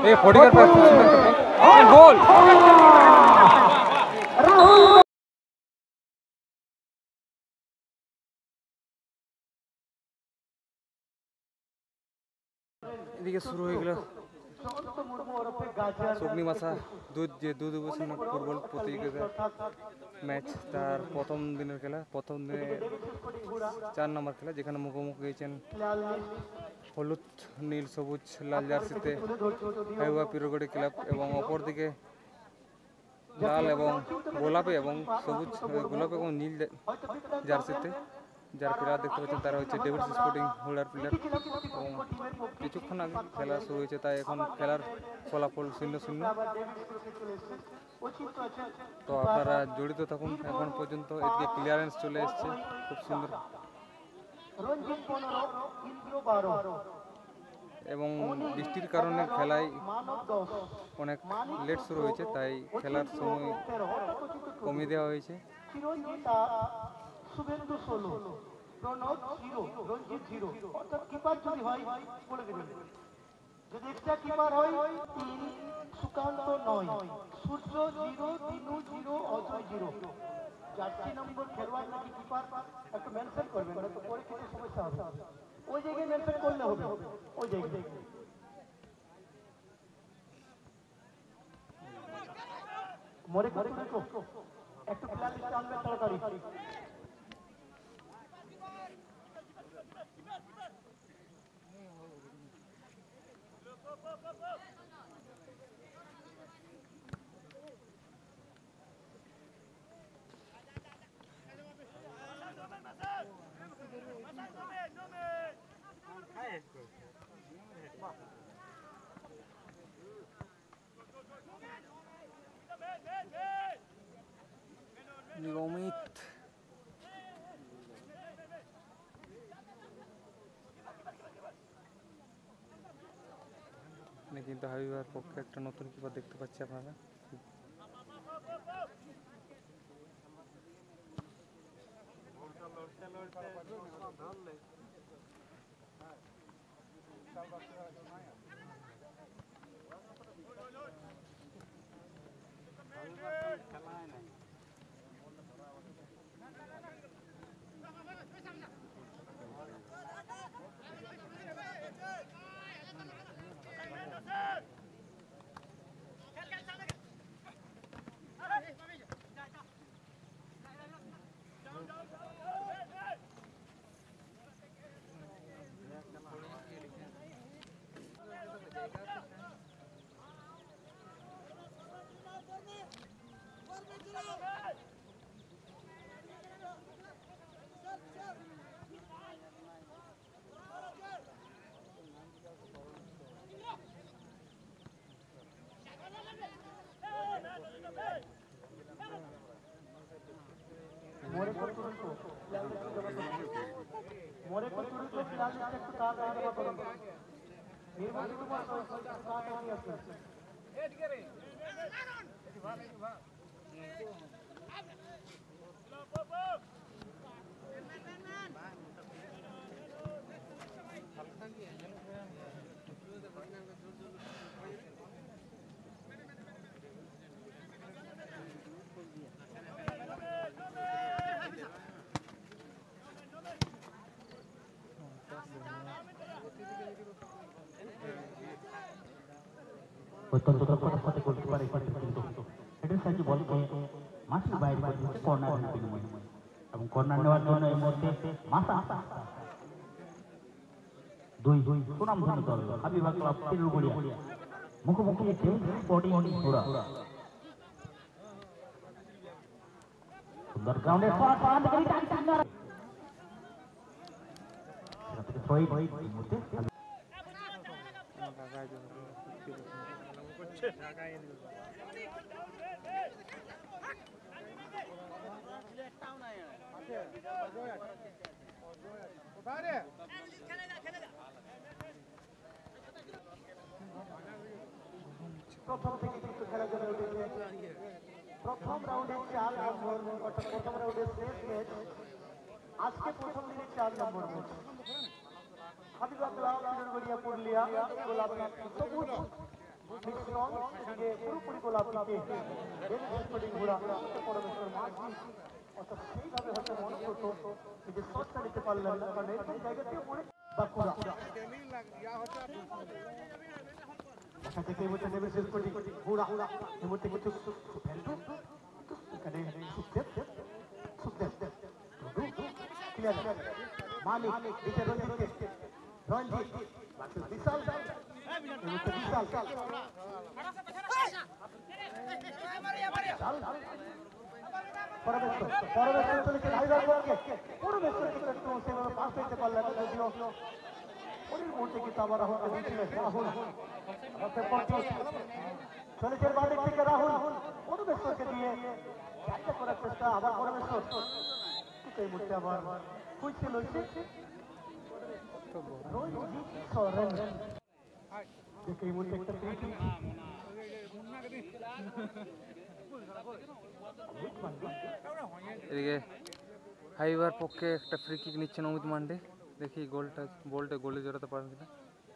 এই 40 का गोल এদিকে শুরু হয়ে গেল সগ্নি মাছা দুধ ফুটবল প্রতিযোগিতা ম্যাচ তার প্রথম দিনের খেলা প্রথম দিনে 4 নম্বর খেলা যেখানে মুখোমুখি হয়েছেন হলুদ নীল সবুজ লাল জার্সিতে হাইওয়া পিরোগড়ি ক্লাব এবং অপরদিকে লাল এবং গোলাপি এবং সবুজ গোলাপি এবং নীল জার্সিতে যার প্লেয়ার দেখতে পাচ্ছেন তারা হচ্ছে ডেভিডস স্পোর্টিং হোল্ডার প্লেয়ার এবং কিছুক্ষণ আগে খেলা শুরু হয়েছে তাই এখন খেলার ফলাফল 0-0। তো আপনারা জড়িত থাকুন এখন পর্যন্ত এদিকে ক্লিয়ারেন্স চলে এসছে খুব সুন্দর এবং বৃষ্টির কারণে খেলায় অনেক লেট শুরু হয়েছে তাই খেলার সময় কমিয়ে দেওয়া হয়েছে। শুভেন্দু 16 প্রণব 0 রঞ্জিত 0 অর্থাৎ কিপার যদি হয় বলে দেবেন যদি এক্সট্রা কিপার হয় 3 সুকান্ত 9 সূর্য 0 তিনু 0 অজয় 0 4 নম্বর খেলোয়াড় নাকি কিপার একটু মেনশন করবেন না তো পরে কিছু সমস্যা হবে ওই জায়গায় মেনশন করলে হবে ওই জায়গায় মরে করে একটু প্ল্যান লিস্টে আনবেন তাড়াতাড়ি নিয়মিত কিন্তু হাবিবার পক্ষে একটা নতুন কিপার দেখতে পাচ্ছি আপনারা मोरे को तुरंत तो फिलहाल इससे कुछ काम नहीं कर पाऊंगा मेरे को तो बस काम नहीं आता ऐड करे অত্যন্ত দক্ষতার সাথে করতে পারে কিন্তু এটার সাহায্যে বলকে মাসের বাইরে করতে কর্নার বিনিময় এবং কর্নার নেওয়ার জন্য এই মুহূর্তে মাসা দুই সুনামধন্য দল হাবিবা ক্লাব তিরুগড়িয়া মুখোমুখি স্পোর্টিং ঘোড়া সুন্দর গ্রাউন্ডে পাস করে টান ছয় এই মুহূর্তে প্রথম থেকে কিন্তু খেলা চলে উঠেছে প্রথম রাউন্ডে 4 নম্বর অর্থাৎ প্রথম রাউন্ডে শেষ ম্যাচ আজকে প্রথম দিনে 4 নম্বর ম্যাচ হাবিবা ক্লাব সিরগড়িয়া পুরুলিয়া গোলাপ সবুজ মিশ্রণ এদিকে পুরোপুরি গোলাপিতে স্পোর্টিং ঘোড়া পরমেশ্বর মাঝি অর্থাৎ সেইভাবে হয়তো মনে করতো যে শটটা নিতে পারলেন না কারণ এই জায়গাতেও পড়ে বাঁকুড়া দেখা থেকে এই মুহূর্তে নেমে শেষ করি ঘোড়া এই মুহূর্তে কিছু ভ্যালু এখানে সুখদেব ক্লিয়ার মালিক দিকে রঞ্জিত বিশাল বিশাল পরমেশ্বর চলেছে রাইডার পক্ষে পরমেশ্বর কিন্তু একটু সেভাবে পাস পেতে পারলেন যদিও ওই মুহূর্তে কিন্তু আবার রাহুলকে দিয়েছিলেন রাহুল চলেছে বাড়ি থেকে রাহুল পরমেশ্বরকে দিয়ে জায়গা করার চেষ্টা আবার পরমেশ্বর এই মুহূর্তে আবার খুঁজছে লইছে রঞ্জিত সরেন দেখে এই মুহূর্তে একটা ফ্রি কিক এদিকে হাইবার পক্ষে একটা ফ্রি কিক নিচ্ছেন অমিত মান্ডে দেখি বলটা গোলে জড়াতে পারেন কিনা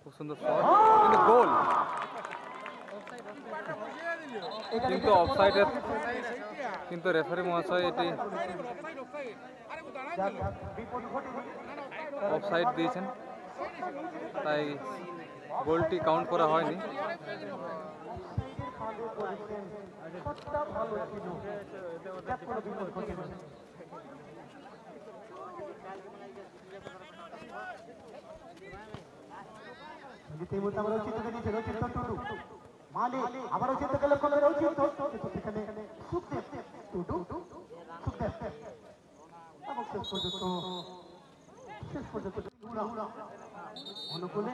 খুব সুন্দর শট কিন্তু গোল কিন্তু অফসাইডের কিন্তু রেফারি মহাশয় এটি অফসাইড দিয়েছেন তাই গোলটি কাউন্ট করা হয়নি আবারও চিন্তা গেলে কোনো রচিত কিন্তু সেখানে সুখদেব এবং শেষ পর্যন্ত অনুকূলে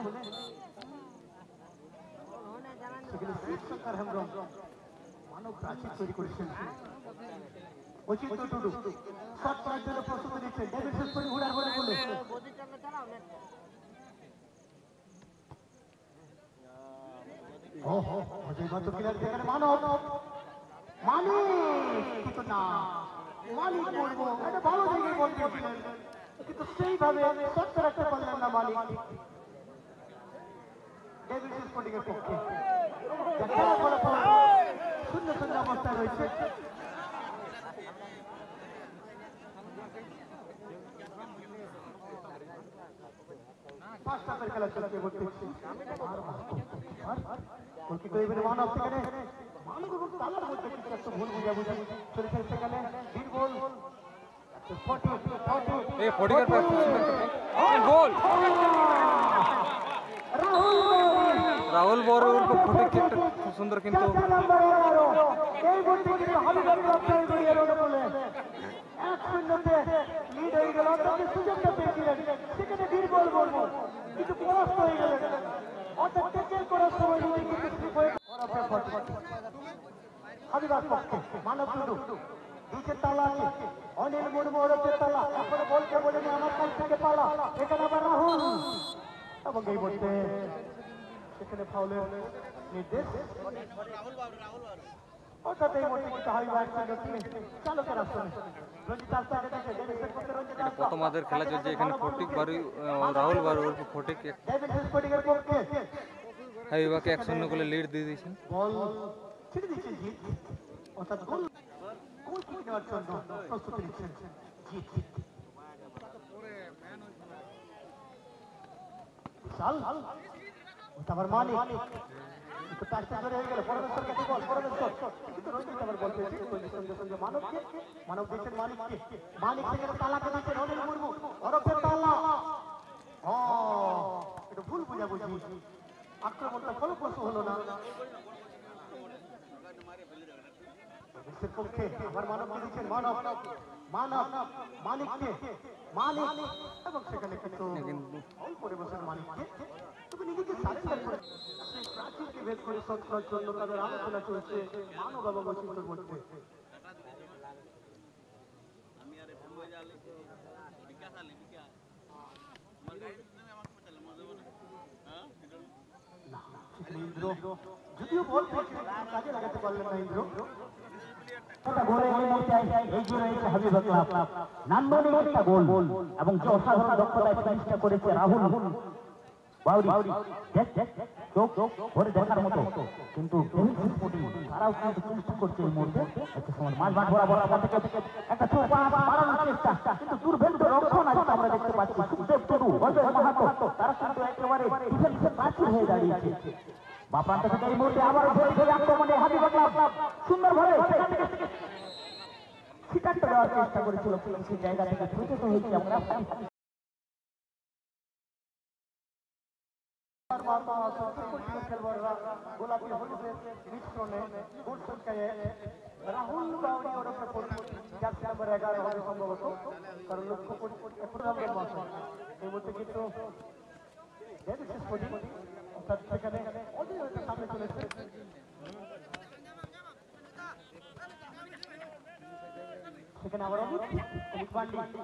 সেখানে শিবশঙ্কর হেমব্রম মানব প্রাচীর তৈরি করেছেন অচিন্ত টুডু শট করার জন্য প্রস্তুতি নিচ্ছেন ডেভিড শেষ করে ঘোড়ার বলে বলে মাত্র ক্লিয়ার যেখানে মানব মালিক না মালিক বলবো এটা ভালো জায়গায় বলছিলেন কিন্তু সেইভাবে শট রাখতে পারলেন না মালিক ডেভিড স্পোর্টিং এর পক্ষে শূন্য শূন্য অবস্থায় রয়েছে পাঁচটা খেলা চলছে বলতেছি মানব সেখানে মানব এবং তালার মধ্যে কিছু একটা ভুল বুঝাবুঝি চলেছে সেখানে বীরবল গোল রাহুল বড় ফটিক খুব সুন্দর কিন্তু সেখানে বীরবল বলবো কিছু পরাস্ত হয়ে গেলেন অর্থাৎ টেকেল করার সময় হাবিবার পক্ষে মানব টুডু নিচের তালা আছে অনিল মুর্মু ওরফের তালা এখনো বলতে বলেনি আমার কাছ থেকে পালা এখানে আবার রাহুল এবং এই বলতে সেখানে ফাউলের নির্দেশ অর্থাৎ এই মুহূর্তে কিন্তু হাবিবার চালকের আসনে প্রথমাদের খেলা চলছে এখানে ফটিক বারুই রাহুল বারু ফটিক হাবিবাকে 1-0 গোলে লিড দিয়ে দিয়েছেন বল ছেড়ে দিচ্ছেন জিত অর্থাৎ গোল কিক নেওয়ার জন্য প্রস্তুতি নিচ্ছেন জিত বিশাল আবার মালিক একটু টাচটা ধরে হয়ে গেল পরমেশ্বর কাছে বল পরমেশ্বর কিন্তু রঞ্জিত আবার বল পেয়েছে সঙ্গে সঙ্গে মানব দিচ্ছেন মালিক থেকে তালাকে দিচ্ছেন অনিল মুর্মু ওরফের তালা একটু ভুল বুঝাবুঝি আক্রমণটা ফলপ্রসূ হলো না পক্ষে আবার মানবকে দিচ্ছেন মালিককে এবং সেখানে কিন্তু পরিবেশের মালিককে তবে নিজেকে সারেন্ডার করে সেই প্রাচীরকে ভেদ করে শট করার জন্য তাদের আলোচনা চলছে মানব এবং বৈচিত্র্যের মধ্যে ইন্দ্র যদিও বল কাজে লাগাতে পারলেন না ইন্দ্র নান্দনিক একটা গোল এবং যে অসাধারণ দক্ষতায় চেষ্টা করেছে রাহুল বাউরি দেখ দেখ চোখ ভরে দেখার মতো, কিন্তু তারাও কিন্তু চেষ্টা করছে এই মুহূর্তে একটা সময় মাঝ মাঠ বরাবর থেকে একটা চোখ বাড়ানোর চেষ্টা, কিন্তু দুর্ভেদ্য রক্ষণ আজকে আমরা দেখতে পাচ্ছি। সুখদেব টুডু, অজয় মাহাতো তারা কিন্তু একেবারে ডিফেন্সের প্রাচীর হয়ে দাঁড়িয়েছে। বাপ্রান্ত থেকে এই মুহূর্তে আবার আক্রমণে হাবিব ক্লাব সুন্দরভাবে শিকারটা দেওয়ার চেষ্টা করেছিল, সেই জায়গা থেকে দ্রুত হয়েছে আমরা। গোলাপি হলুদের মিশ্রণে গোল সংখ্যায় রাহুল বাউরি ওরফে জার্সি নাম্বার 11 হবে সম্ভবত, কারণ লক্ষ্য করি এই মুহূর্তে কিন্তু অর্থাৎ সেখানে সামনে চলেছে। সেখানে আবার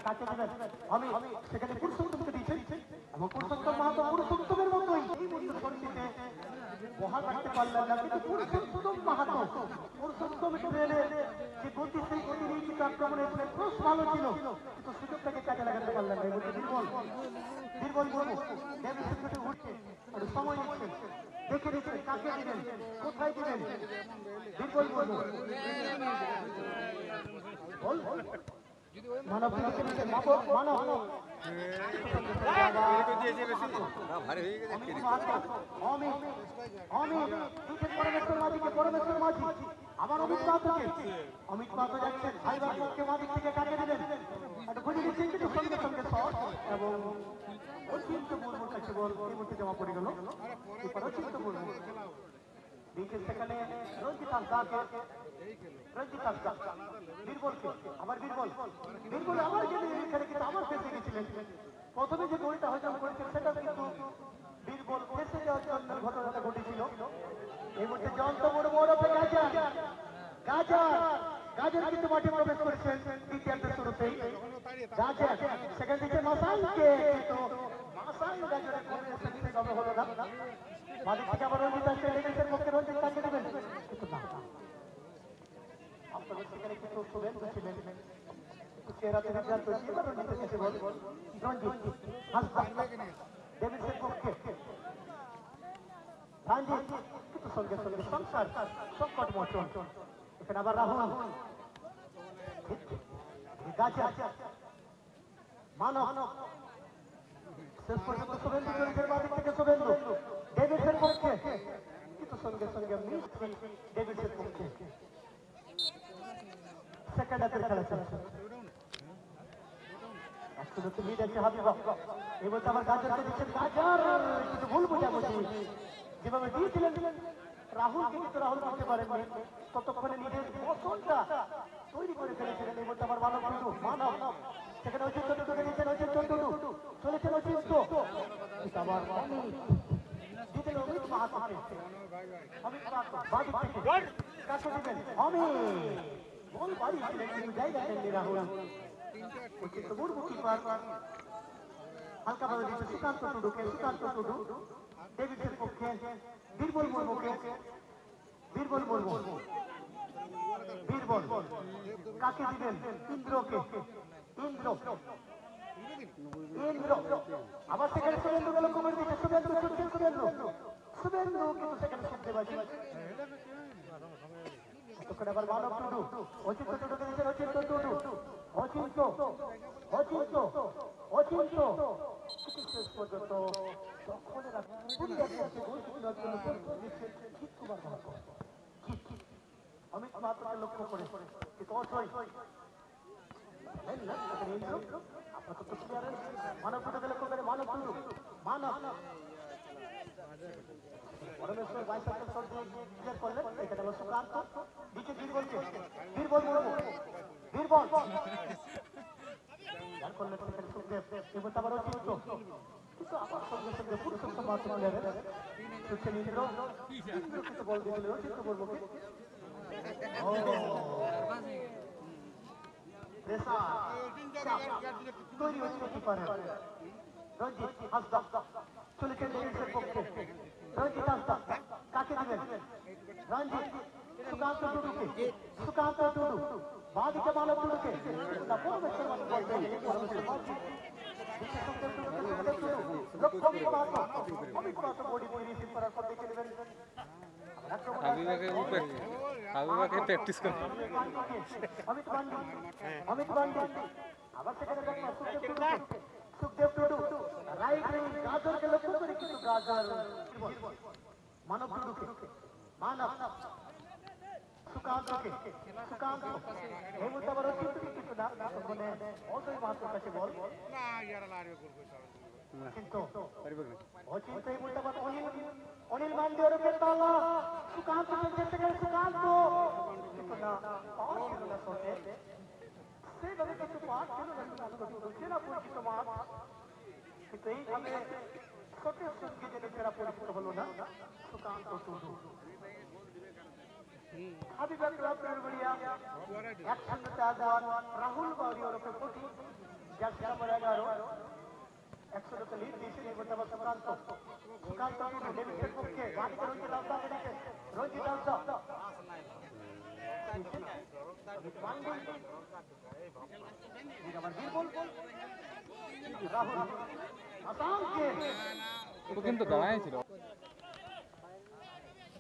কাকে দেবেন আমি সেখানে পুরুষোত্তমকে দিয়েছেন এবং পুরুষোত্তম মাহাতো পুরুষোত্তমের মতোই পরিচিতে বহাল রাখতে পারলেন না, কিন্তু পুরুষোত্তম মাহাতো পুরুষোত্তম ট্রেনের যে গতি সেই গতি নিয়ে কিন্তু আক্রমণে ক্রস ভালো ছিল, কিন্তু সুযোগটাকে কাজে লাগাতে পারলেন না। এই দুর্বল বলবো উঠছে আর সময় নিচ্ছেন, দেখে দিচ্ছেন কাকে দিবেন কোথায় দিবেন। দুর্বল বলবো মানব আবার অমিত মাহাতো যাচ্ছেন ভাই বাবুকে মাদিক থেকে কাকে দিলেন একটা বুঝে দিচ্ছেন, কিন্তু সঙ্গে সঙ্গে শট এবং অচিন্ত মুর্মুর কাছে বল এই মুহূর্তে জমা পড়ে গেল। অচিন্ত মুর্মু দিয়েছেন সেখানে রঞ্জিত হাসদা বীরবলকে, আবার বীরবল আবার গেলে এখানে কিন্তু আবার ফেসে গেছিলেন। প্রথমে যে গোলটা হজম করেছেন সেটা কিন্তু বীরবল ফেসে যাওয়ার জন্য ঘটনাটা ঘটেছিল। এই মুহূর্তে জয়ন্ত বড় গাজর কিন্তু মাঠে প্রবেশ করেছেন দ্বিতীয়ার্ধের শুরুতেই। গাজর সেখান থেকে মাসাইকে, কিন্তু মাসাই গাজরের কম্বিনেশন ঠিক হবে হলো না। মালিক থেকে আবার রঞ্জিত আসছে, লেগেছেন পক্ষে রঞ্জিত কাকে দেবেন, কিন্তু না আপনাদের সেখানে কিন্তু শুভেন্দু ছিলেন, চেহারাতে বিভ্রান্ত হয়েছে। এবার রঞ্জিতের কাছে বল রঞ্জিত ডেভিডসের পক্ষে রঞ্জিত, কিন্তু সঙ্গে সঙ্গে সংকট মোচন। এখানে আবার রাহুল মানব শেষ পর্যন্ত শুভেন্দু চলছে বাদিক থেকে শুভেন্দু ডেভিডসের পক্ষে, কিন্তু সঙ্গে সঙ্গে মিস ডেভিডসের পক্ষে। সেকেন্ড হাফের খেলা চলছে, একটু লিড আছে হাবিবা। এই বলতে আবার গাজরকে দিচ্ছেন, গাজর কিন্তু ভুল বোঝাবুঝি যেভাবে দিয়েছিলেন রাহুলকে, কিন্তু রাহুল করতে পারেননি, ততক্ষণে নিজের বসনটা তৈরি করে ফেলেছিলেন। এই বলতে আবার মানব সেখানে অচিন্ত টুটুকে দিয়েছেন, অচিন্ত টুটু চলেছেন অচিন্ত, আবার দিতেন অমিত মাহাতোকে, কাছে দিবেন বল বাড়িয়েছিলেন, কিন্তু জায়গা দেননি রাহুল। অচিন্ত মুর্মু কিপার হালকাভাবে দিচ্ছে সুকান্ত টুডুকে, ডেভিডসের পক্ষে বীরবল মুর্মুকে, বীরবল কাকে দিবেন ইন্দ্রকে, ইন্দ্র আবার সেখানে শুভেন্দুকে লক্ষ্য করে দিচ্ছে, শুভেন্দু কিন্তু সেখানে শুনতে পাচ্ছি। আবার মানব টুডু অচিন্ত টুডুকে দিচ্ছেন, অচিন্ত শেষ পর্যন্ত অমিত মাহাতোকে লক্ষ্য করে, কিন্তু মানব টুডুকে লক্ষ্য করে পরমেশ্বর বাইসাইকেল শট দিয়ে ক্লিয়ার করলেন। এখানে হলো সুকান্ত দিচ্ছে বীরবল যার করলেন সেখানে সুখদেব, এবং আবার অচিন্ত, কিন্তু আবার সঙ্গে সঙ্গে পুরুষোত্তম মাহাতো হচ্ছেন ইন্দ্র কিন্তু বল দিয়েছিলেন অচিন্ত বর্মকে। তৈরি হচ্ছে কিপারে রঞ্জিত হাসদা চলেছেন ডেভিডসের পক্ষে, রঞ্জিত হাসদা কাকে দিবেন, রঞ্জিত সুকান্ত টুডু বাদিকে মানব টুডুকে, লক্ষ্য হাবিবাকে প্র্যাকটিস করে অমিত পান্ডে আবার সেখানে দেখো সুখদেব টুডু রাইট উইং গাজরকে লক্ষ্য করে কিন্তু গাজর মানব টুডুকে মানব সুকান্তকে সুকান্ত এই মুহূর্তে আবার অচিন্তকে কিন্তু না মানে অজয় মাহাতোর কাছে বল কিন্তু অচিন্ত এই মুহূর্তে আবার অনিল মান্ডে ওরফে তালা সুকান্ত খেলতে গেলে সুকান্ত কিন্তু না পাওয়া ছিল না শটে সেইভাবে কিন্তু পাওয়া ছিল না চেনা পরিচিত মাঠ কিন্তু এইভাবে শটের সঙ্গে যেন চেনা পরিচিত হলো না সুকান্ত টুডু হাবিবা ক্লাব বেলবড়িয়া একসঙ্গে তাজান রাহুল বাউরি ওরফে কোটি জার্সি নম্বর 11 100 লিড দিয়েছে এই বলতে সুকান্ত সুকান্ত টুডু ডেভিডের পক্ষে বাদিকে রঞ্জিত আলতা বেরিয়েছে রঞ্জিত আলতা রাহুল আসামকে ও কিন্তু দাঁড়ায় ছিল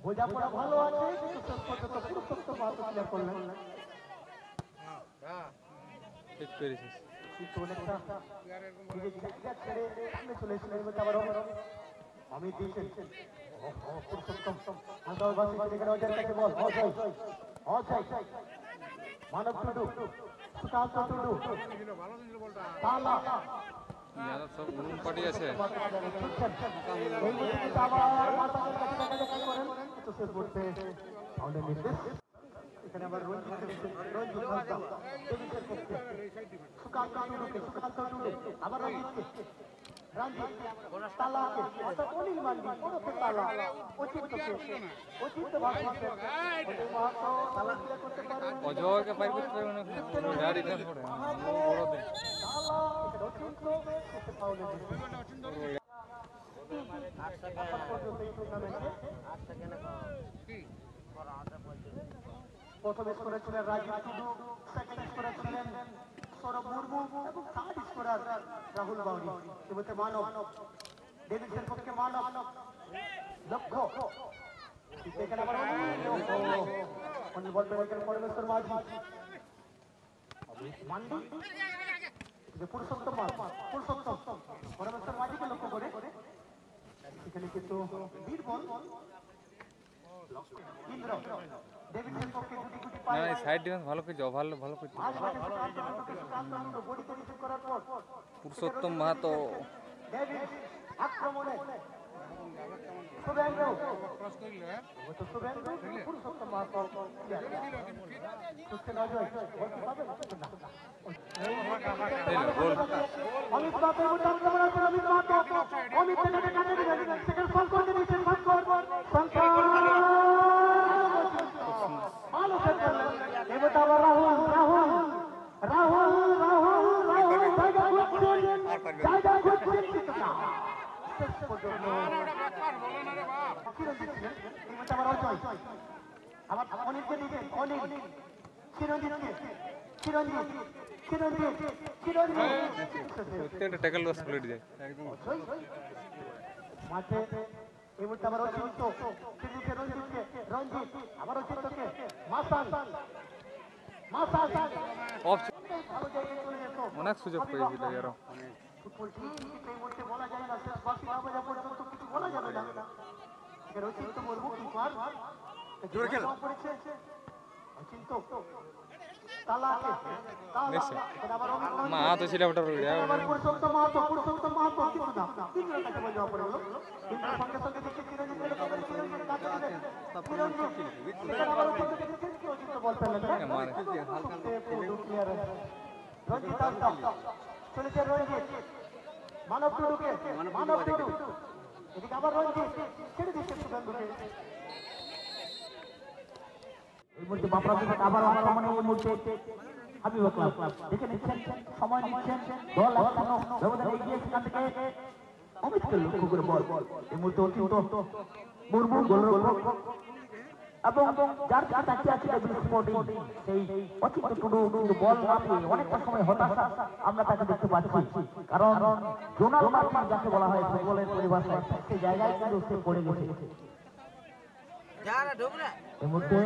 বোঝাপড়া ভালো আছে কিন্তু শেষ পর্যন্ত পুরুষোত্তম মাহাতো ক্লিয়ার করলেন কিন্তু অনেকটা নিজের জায়গা ছেড়ে সামনে চলে এসেছিলেন আবার অমিত দিয়েছেন পুরুষোত্তম আন্দারবাসী যেখানে অজয়ের কাছে বল অজয় অজয় মানব টুডু সুকান্ত টুডু তালা যাদব সব রুম পার্টি আছে এখানে আবার সুকান্ত টুডুকে সুকান্ত টুডু আবার রঞ্জিতকে রঞ্জিত তালাকে অর্থাৎ অনিল মান্ডি ওরফে তালা অচিন্তকে অচিন্ত ভাষা তালা ক্লিয়ার করতে পারে অজয়কে পাই করতে পারে না গাড়ি না পড়ে বড় দে প্রথম স্কোরার ছিলেন রাজীব টুডু সেকেন্ড স্কোরার ছিলেন সৌরভ মুর্মু এবং থার্ড স্কোরার রাহুল বাউরি এমনিতে মানব ডেভিডের পক্ষে মানব লক্ষ্য এখানে আবার অনিল বল পেলেন পরমেশ্বর মাঝি মান্ডি পুরুষোত্তম পরমেশ্বর মাঝিকে লক্ষ্য করে সেখানে কিন্তু বীরবল ইন্দ্র ডেভিডের পক্ষে গুটি গুটি না না সাইড ডিফেন্স ভালো করে যাও ভালো ভালো করে বডিতে রিসিভ করার পর পুরুষোত্তম মাহাতো ডেভিড আক্রমণে শুভেন্দু শুভেন্দু পুরুষোত্তম মাহাতো সুস্থ নজর বলতে পারবেন অমিত মাহাতো আক্রমণ আছে অমিত মাহাতো অমিত থেকে কাটে দিলেন সেকেন্ড ফল করে দিয়েছেন শঙ্কর ভালো সেট করলেন এবার আবার রাহুল জায়গা খুঁজছেন কিন্তু না শেষ পর্যন্ত চিরঞ্জিত ছিলেন এবার আবার অজয় আবার অনিলকে দিয়েছেন অনিল প্রত্যেকটা ট্যাকল লস প্লেট যায় একদম মাঠে এই মুহূর্তে আবার অচিন্ত রঞ্জিত আবার অচিন্তকে অফ ভালো জায়গায় চলে যেত অনেক সুযোগ পেয়েছিল এরও ফুটবল ঠিক এই মুহূর্তে বলা যায় না শেষ বাসি না বাজা পর্যন্ত কিছু বলা যাবে না এখানে অচিন্ত মুর্মু কিপার জোরে খেলা পড়েছে অচিন্ত তালাকে এখানে আবার মা তো ছিল ওটা রয়ে যায় আবার পুরুষোত্তম মাহাতো কিন্তু না তিনজনের কাছে বল যাওয়া পড়ে গেল কিন্তু সঙ্গে সঙ্গে দেখি চিরঞ্জিতের কাছে এখানে আবার অচিন্ত বল পেলেন রঞ্জিত চলেছে রঞ্জিত মানব টুডুকে এদিকে আবার রঞ্জিত ছেড়ে দিচ্ছে সুগন্ধকে এই মুহূর্তে বাপরা আবার আক্রমণে এই মুহূর্তে হাবিবা ক্লাব দেখে নিচ্ছেন সময় নিচ্ছেন দল এখনো ব্যবধান এগিয়ে সেখান থেকে অমিতকে লক্ষ্য করে বল এই মুহূর্তে অচিন্ত মুর্মু গোলরক্ষক এবং যার কাছে তাকিয়ে আছে ডব্লিউ স্পোর্টিং সেই অচিন্ত টুডু কিন্তু বল না পেয়ে অনেকটা সময় হতাশা আমরা তাকে দেখতে পাচ্ছি, কারণ জোনাল মার্কিং যাকে বলা হয় ফুটবলের পরিভাষায় সেই জায়গায় কিন্তু সে পড়ে গেছে। এই মুহূর্তে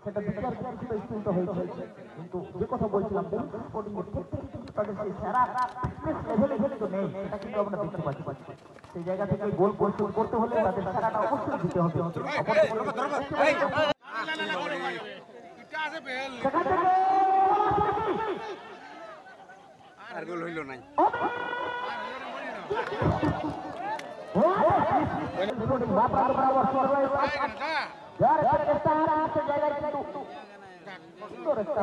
সেটা বিচার কিছুটা স্ফীত হয়েছে, কিন্তু যে কথা বলছিলাম ডব্লিউ স্পোর্টিং এর প্রত্যেকে কিন্তু তাদের সেই সেরা ফিটনেস লেভেলে কিন্তু নেই, সেটা কিন্তু আমরা দেখতে পাচ্ছি। সেই জায়গা থেকে গোল পরিশোধ করতে হলে তাদের সেরাটা অবশ্যই দিতে হবে। আর গোল হইল নাই। জায়গায় কিন্তু সুন্দর একটা